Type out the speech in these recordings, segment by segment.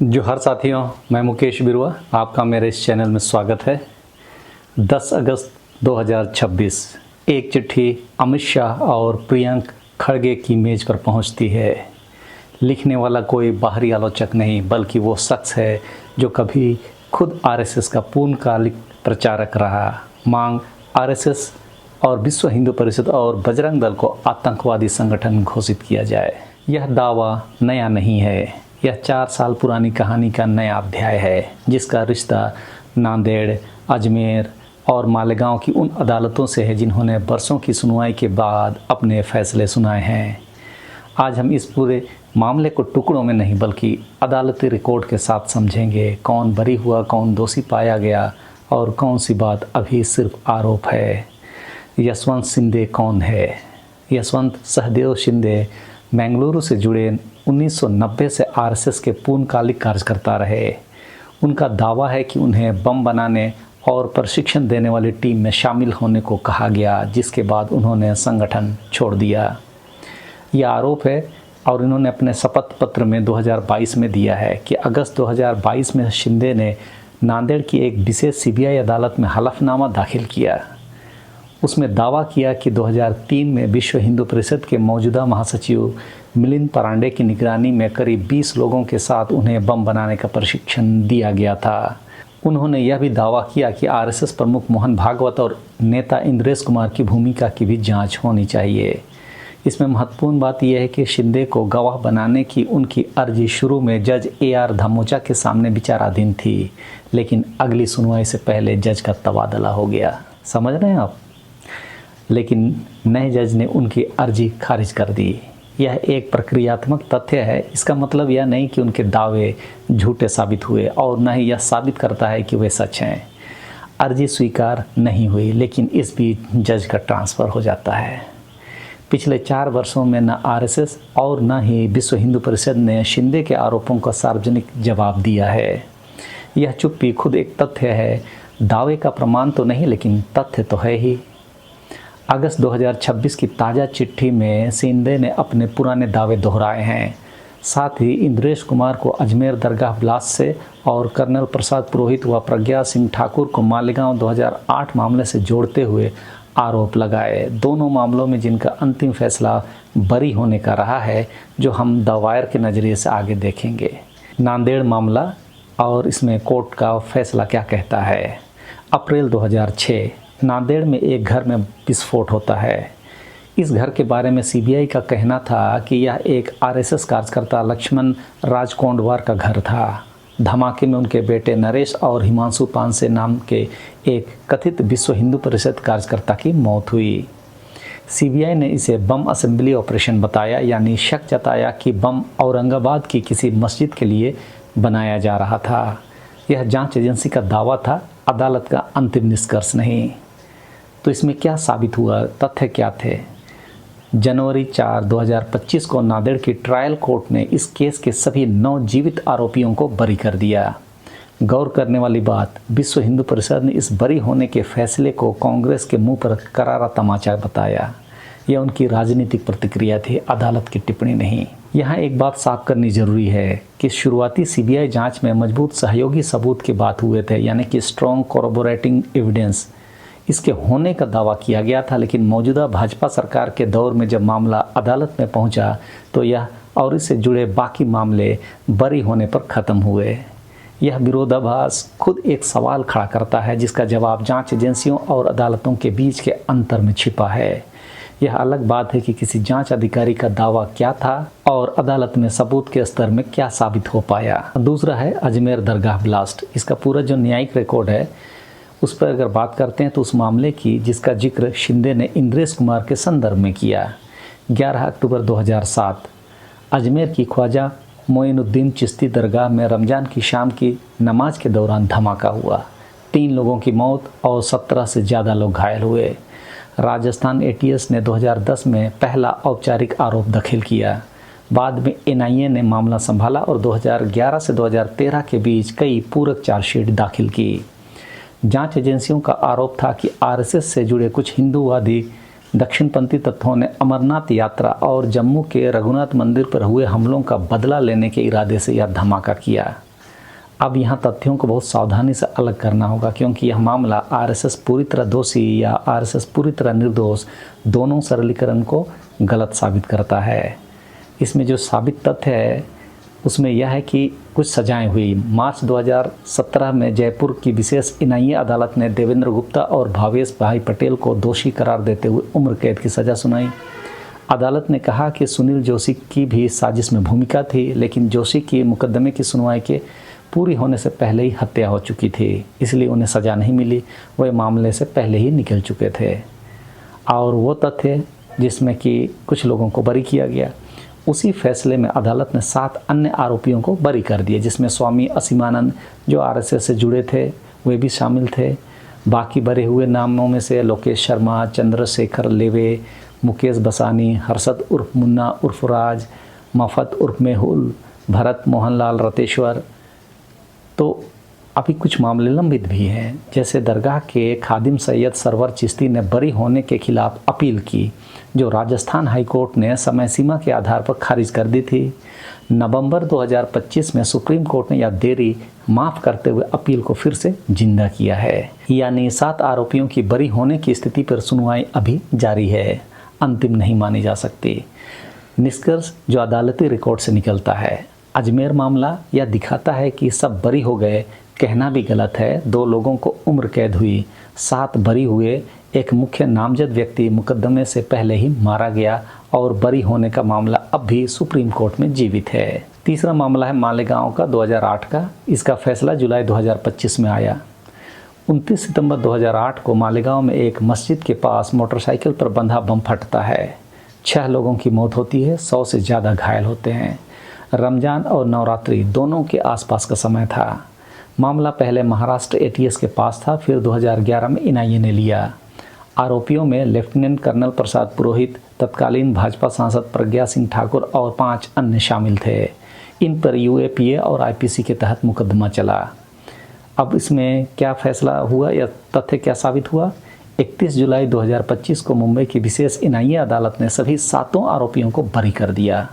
जोहार साथियों, मैं मुकेश बिरुआ, आपका मेरे इस चैनल में स्वागत है। 10 अगस्त 2026 एक चिट्ठी अमित शाह और प्रियंक खड़गे की मेज़ पर पहुंचती है। लिखने वाला कोई बाहरी आलोचक नहीं बल्कि वो शख्स है जो कभी खुद आरएसएस का पूर्णकालिक प्रचारक रहा। मांग आरएसएस और विश्व हिंदू परिषद और बजरंग दल को आतंकवादी संगठन घोषित किया जाए। यह दावा नया नहीं है, यह 4 साल पुरानी कहानी का नया अध्याय है जिसका रिश्ता नांदेड़, अजमेर और मालेगांव की उन अदालतों से है जिन्होंने बरसों की सुनवाई के बाद अपने फैसले सुनाए हैं। आज हम इस पूरे मामले को टुकड़ों में नहीं बल्कि अदालती रिकॉर्ड के साथ समझेंगे। कौन बरी हुआ, कौन दोषी पाया गया और कौन सी बात अभी सिर्फ आरोप है। यशवंत शिंदे कौन है? यशवंत सहदेव शिंदे बेंगलुरु से जुड़े 1990 से आरएसएस के पूर्णकालिक कार्यकर्ता रहे। उनका दावा है कि उन्हें बम बनाने और प्रशिक्षण देने वाली टीम में शामिल होने को कहा गया, जिसके बाद उन्होंने संगठन छोड़ दिया। यह आरोप है और इन्होंने अपने शपथ पत्र में 2022 में दिया है कि अगस्त 2022 में शिंदे ने नांदेड़ की एक विशेष सीबीआई अदालत में हलफनामा दाखिल किया। उसमें दावा किया कि 2003 में विश्व हिंदू परिषद के मौजूदा महासचिव मिलिंद पांडे की निगरानी में करीब 20 लोगों के साथ उन्हें बम बनाने का प्रशिक्षण दिया गया था। उन्होंने यह भी दावा किया कि आरएसएस प्रमुख मोहन भागवत और नेता इंद्रेश कुमार की भूमिका की भी जांच होनी चाहिए। इसमें महत्वपूर्ण बात यह है कि शिंदे को गवाह बनाने की उनकी अर्जी शुरू में जज AR धमोचा के सामने विचाराधीन थी, लेकिन अगली सुनवाई से पहले जज का तबादला हो गया। समझ रहे हैं आप? लेकिन नए जज ने उनकी अर्जी खारिज कर दी। यह एक प्रक्रियात्मक तथ्य है। इसका मतलब यह नहीं कि उनके दावे झूठे साबित हुए और न ही यह साबित करता है कि वे सच हैं। अर्जी स्वीकार नहीं हुई, लेकिन इस बीच जज का ट्रांसफ़र हो जाता है। पिछले 4 वर्षों में न आरएसएस और न ही विश्व हिंदू परिषद ने शिंदे के आरोपों का सार्वजनिक जवाब दिया है। यह चुप्पी खुद एक तथ्य है। दावे का प्रमाण तो नहीं, लेकिन तथ्य तो है ही। अगस्त 2026 की ताज़ा चिट्ठी में शिंदे ने अपने पुराने दावे दोहराए हैं। साथ ही इंद्रेश कुमार को अजमेर दरगाह ब्लास्ट से और कर्नल प्रसाद पुरोहित व प्रज्ञा सिंह ठाकुर को मालेगांव 2008 मामले से जोड़ते हुए आरोप लगाए। दोनों मामलों में जिनका अंतिम फैसला बरी होने का रहा है, जो हम द वायर के नज़रिए से आगे देखेंगे। नांदेड़ मामला और इसमें कोर्ट का फैसला क्या कहता है। अप्रैल 2006 नांदेड़ में एक घर में विस्फोट होता है। इस घर के बारे में सीबीआई का कहना था कि यह एक आरएसएस कार्यकर्ता लक्ष्मण राज कोंडवार का घर था। धमाके में उनके बेटे नरेश और हिमांशु पानसे नाम के एक कथित विश्व हिंदू परिषद कार्यकर्ता की मौत हुई। सीबीआई ने इसे बम असेंबली ऑपरेशन बताया, यानी शक जताया कि बम औरंगाबाद की किसी मस्जिद के लिए बनाया जा रहा था। यह जांच एजेंसी का दावा था, अदालत का अंतिम निष्कर्ष नहीं। तो इसमें क्या साबित हुआ, तथ्य क्या थे? जनवरी 4, 2025 को नांदेड़ की ट्रायल कोर्ट ने इस केस के सभी 9 जीवित आरोपियों को बरी कर दिया। गौर करने वाली बात, विश्व हिंदू परिषद ने इस बरी होने के फैसले को कांग्रेस के मुंह पर करारा तमाचा बताया। यह उनकी राजनीतिक प्रतिक्रिया थी, अदालत की टिप्पणी नहीं। यहाँ एक बात साफ करनी जरूरी है कि शुरुआती सीबीआई जांच में मजबूत सहयोगी सबूत की बात हुए थे, यानी कि स्ट्रॉन्ग कोरोबोरेटिंग एविडेंस, इसके होने का दावा किया गया था। लेकिन मौजूदा भाजपा सरकार के दौर में जब मामला अदालत में पहुंचा तो यह और इससे जुड़े बाकी मामले बरी होने पर ख़त्म हुए। यह विरोधाभास खुद एक सवाल खड़ा करता है जिसका जवाब जांच एजेंसियों और अदालतों के बीच के अंतर में छिपा है। यह अलग बात है कि किसी जांच अधिकारी का दावा क्या था और अदालत में सबूत के स्तर में क्या साबित हो पाया। दूसरा है अजमेर दरगाह ब्लास्ट। इसका पूरा जो न्यायिक रिकॉर्ड है उस पर अगर बात करते हैं तो उस मामले की जिसका जिक्र शिंदे ने इंद्रेश कुमार के संदर्भ में किया। 11 अक्टूबर 2007 अजमेर की ख्वाजा मोइनुद्दीन चिश्ती दरगाह में रमज़ान की शाम की नमाज के दौरान धमाका हुआ। 3 लोगों की मौत और 17 से ज़्यादा लोग घायल हुए। राजस्थान ATS ने 2010 में पहला औपचारिक आरोप दाखिल किया। बाद में NIA ने मामला संभाला और 2011 से 2013 के बीच कई पूरक चार्जशीट दाखिल की। जांच एजेंसियों का आरोप था कि आरएसएस से जुड़े कुछ हिंदूवादी दक्षिणपंथी तत्वों ने अमरनाथ यात्रा और जम्मू के रघुनाथ मंदिर पर हुए हमलों का बदला लेने के इरादे से यह धमाका किया। अब यहाँ तथ्यों को बहुत सावधानी से अलग करना होगा, क्योंकि यह मामला आरएसएस पूरी तरह दोषी या आरएसएस पूरी तरह निर्दोष, दोनों सरलीकरण को गलत साबित करता है। इसमें जो साबित तथ्य है उसमें यह है कि कुछ सजाएं हुई। मार्च 2017 में जयपुर की विशेष एनआईए अदालत ने देवेंद्र गुप्ता और भावेश भाई पटेल को दोषी करार देते हुए उम्र कैद की सज़ा सुनाई। अदालत ने कहा कि सुनील जोशी की भी साजिश में भूमिका थी, लेकिन जोशी की मुकदमे की सुनवाई के पूरी होने से पहले ही हत्या हो चुकी थी, इसलिए उन्हें सज़ा नहीं मिली। वे मामले से पहले ही निकल चुके थे। और वो तथ्य जिसमें कि कुछ लोगों को बरी किया गया, उसी फैसले में अदालत ने 7 अन्य आरोपियों को बरी कर दिया, जिसमें स्वामी असीमानंद जो आरएसएस से जुड़े थे वे भी शामिल थे। बाकी बरे हुए नामों में से लोकेश शर्मा, चंद्रशेखर लेवे, मुकेश बसानी, हर्षद उर्फ मुन्ना उर्फ राज, मफत उर्फ मेहुल, भरत मोहनलाल रतेश्वर। तो अभी कुछ मामले लंबित भी हैं, जैसे दरगाह के खादिम सैयद सरवर चिश्ती ने बरी होने के खिलाफ अपील की, जो राजस्थान हाईकोर्ट ने समय सीमा के आधार पर खारिज कर दी थी। नवंबर 2025 में सुप्रीम कोर्ट ने यह देरी माफ़ करते हुए अपील को फिर से जिंदा किया है। यानी 7 आरोपियों की बरी होने की स्थिति पर सुनवाई अभी जारी है, अंतिम नहीं मानी जा सकती। निष्कर्ष जो अदालती रिकॉर्ड से निकलता है, अजमेर मामला यह दिखाता है कि सब बरी हो गए कहना भी गलत है। 2 लोगों को उम्र कैद हुई, 7 बरी हुए, एक मुख्य नामजद व्यक्ति मुकदमे से पहले ही मारा गया और बरी होने का मामला अब भी सुप्रीम कोर्ट में जीवित है। तीसरा मामला है मालेगांव का 2008 का। इसका फैसला जुलाई 2025 में आया। 29 सितंबर 2008 को मालेगांव में एक मस्जिद के पास मोटरसाइकिल पर बंधा बम फटता है। 6 लोगों की मौत होती है, 100 से ज़्यादा घायल होते हैं। रमज़ान और नवरात्रि दोनों के आसपास का समय था। मामला पहले महाराष्ट्र एटीएस के पास था, फिर 2011 में एनआईए ने लिया। आरोपियों में लेफ्टिनेंट कर्नल प्रसाद पुरोहित, तत्कालीन भाजपा सांसद प्रज्ञा सिंह ठाकुर और 5 अन्य शामिल थे। इन पर यूएपीए और आईपीसी के तहत मुकदमा चला। अब इसमें क्या फैसला हुआ या तथ्य क्या साबित हुआ? 31 जुलाई 2025 को मुंबई की विशेष एनआईए अदालत ने सभी 7 आरोपियों को बरी कर दिया।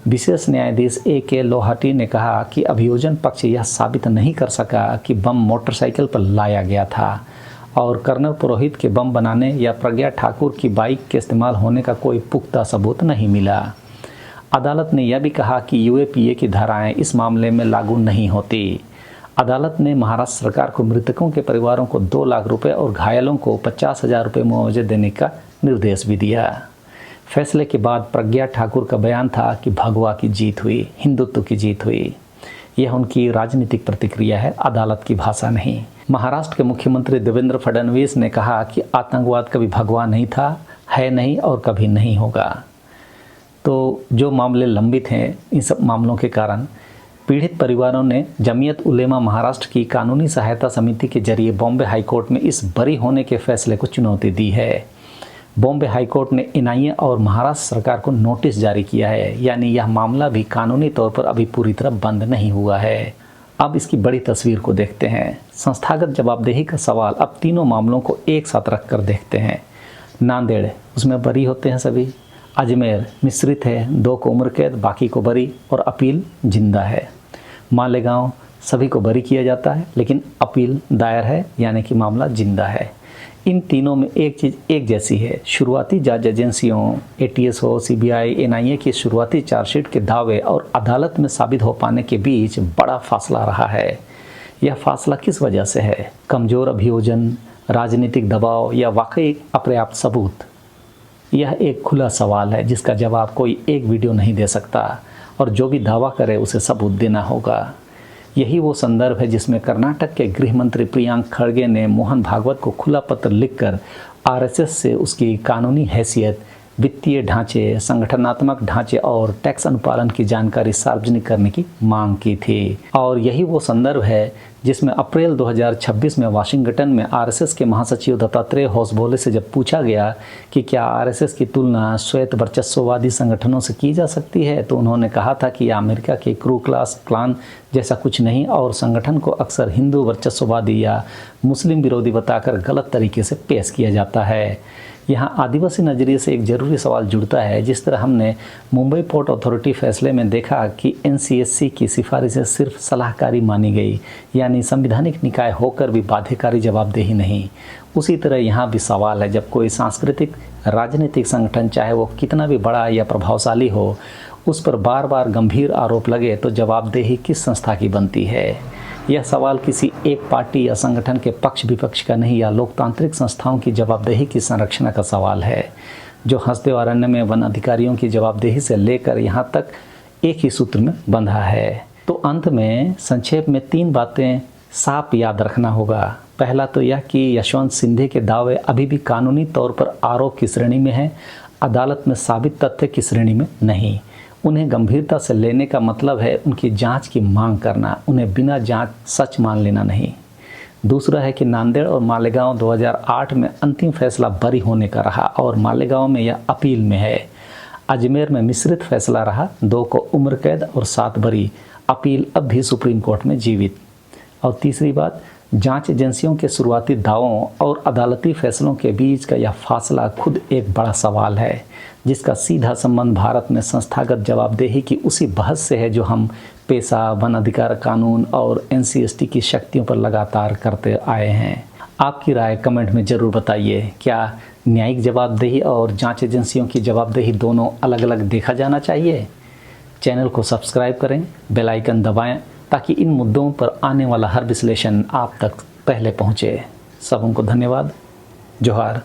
विशेष न्यायाधीश A.K. लोहाटी ने कहा कि अभियोजन पक्ष यह साबित नहीं कर सका कि बम मोटरसाइकिल पर लाया गया था और कर्नल पुरोहित के बम बनाने या प्रज्ञा ठाकुर की बाइक के इस्तेमाल होने का कोई पुख्ता सबूत नहीं मिला। अदालत ने यह भी कहा कि यूएपीए की धाराएं इस मामले में लागू नहीं होती। अदालत ने महाराष्ट्र सरकार को मृतकों के परिवारों को 2 लाख रुपए और घायलों को 50,000 रुपये मुआवजे देने का निर्देश भी दिया। फैसले के बाद प्रज्ञा ठाकुर का बयान था कि भगवा की जीत हुई, हिंदुत्व की जीत हुई। यह उनकी राजनीतिक प्रतिक्रिया है, अदालत की भाषा नहीं। महाराष्ट्र के मुख्यमंत्री देवेंद्र फडणवीस ने कहा कि आतंकवाद कभी भगवा नहीं था, है नहीं और कभी नहीं होगा। तो जो मामले लंबित हैं, इन सब मामलों के कारण पीड़ित परिवारों ने जमीयत उलेमा महाराष्ट्र की कानूनी सहायता समिति के जरिए बॉम्बे हाईकोर्ट में इस बरी होने के फैसले को चुनौती दी है। बॉम्बे हाईकोर्ट ने एनआईए और महाराष्ट्र सरकार को नोटिस जारी किया है, यानी यह मामला भी कानूनी तौर पर अभी पूरी तरह बंद नहीं हुआ है। अब इसकी बड़ी तस्वीर को देखते हैं। संस्थागत जवाबदेही का सवाल अब तीनों मामलों को एक साथ रखकर देखते हैं। नांदेड़, उसमें बरी होते हैं सभी। अजमेर मिश्रित है, 2 को उम्र कैद, बाकी को बरी और अपील जिंदा है। मालेगांव सभी को बरी किया जाता है, लेकिन अपील दायर है, यानी कि मामला जिंदा है। इन तीनों में एक चीज़ एक जैसी है। शुरुआती जांच एजेंसियों एटीएस हो, सीबीआई, एनआईए की शुरुआती चार्जशीट के दावे और अदालत में साबित हो पाने के बीच बड़ा फासला रहा है। यह फासला किस वजह से है? कमज़ोर अभियोजन, राजनीतिक दबाव या वाकई अपर्याप्त सबूत? यह एक खुला सवाल है जिसका जवाब कोई एक वीडियो नहीं दे सकता, और जो भी दावा करे उसे सबूत देना होगा। यही वो संदर्भ है जिसमें कर्नाटक के गृह मंत्री प्रियंक खड़गे ने मोहन भागवत को खुला पत्र लिखकर आरएसएस से उसकी कानूनी हैसियत, वित्तीय ढांचे, संगठनात्मक ढांचे और टैक्स अनुपालन की जानकारी सार्वजनिक करने की मांग की थी। और यही वो संदर्भ है जिसमें अप्रैल 2026 में वाशिंगटन में आरएसएस के महासचिव दत्तात्रेय होसबोले से जब पूछा गया कि क्या आरएसएस की तुलना श्वेत वर्चस्ववादी संगठनों से की जा सकती है, तो उन्होंने कहा था कि अमेरिका के क्रू क्लास क्लान जैसा कुछ नहीं और संगठन को अक्सर हिंदू वर्चस्ववादी या मुस्लिम विरोधी बताकर गलत तरीके से पेश किया जाता है। यहाँ आदिवासी नज़रिए से एक ज़रूरी सवाल जुड़ता है। जिस तरह हमने मुंबई पोर्ट अथॉरिटी फैसले में देखा कि NCSC की सिफारिशें सिर्फ सलाहकारी मानी गई, यानी संवैधानिक निकाय होकर भी बाध्यकारी जवाबदेही नहीं, उसी तरह यहाँ भी सवाल है जब कोई सांस्कृतिक राजनीतिक संगठन, चाहे वो कितना भी बड़ा या प्रभावशाली हो, उस पर बार बार गंभीर आरोप लगे तो जवाबदेही किस संस्था की बनती है। यह सवाल किसी एक पार्टी या संगठन के पक्ष विपक्ष का नहीं, या लोकतांत्रिक संस्थाओं की जवाबदेही की संरक्षण का सवाल है, जो हंसदेव अरण्य में वन अधिकारियों की जवाबदेही से लेकर यहाँ तक एक ही सूत्र में बंधा है। तो अंत में संक्षेप में 3 बातें साफ याद रखना होगा। पहला तो यह कि यशवंत सिंधे के दावे अभी भी कानूनी तौर पर आरोप की श्रेणी में हैं, अदालत में साबित तथ्य की श्रेणी में नहीं। उन्हें गंभीरता से लेने का मतलब है उनकी जांच की मांग करना, उन्हें बिना जांच सच मान लेना नहीं। दूसरा है कि नांदेड़ और मालेगांव 2008 में अंतिम फैसला बरी होने का रहा और मालेगांव में यह अपील में है। अजमेर में मिश्रित फैसला रहा, 2 को उम्र कैद और 7 बरी। अपील अब भी सुप्रीम कोर्ट में जीवित। और तीसरी बात, जांच एजेंसियों के शुरुआती दावों और अदालती फैसलों के बीच का यह फासला खुद एक बड़ा सवाल है, जिसका सीधा संबंध भारत में संस्थागत जवाबदेही की उसी बहस से है जो हम पेशा, वन अधिकार कानून और NCST की शक्तियों पर लगातार करते आए हैं। आपकी राय कमेंट में ज़रूर बताइए। क्या न्यायिक जवाबदेही और जांच एजेंसियों की जवाबदेही दोनों अलग अलग देखा जाना चाहिए? चैनल को सब्सक्राइब करें, बेल आइकन दबाएं, ताकि इन मुद्दों पर आने वाला हर विश्लेषण आप तक पहले पहुँचे। सबको धन्यवाद। जोहार।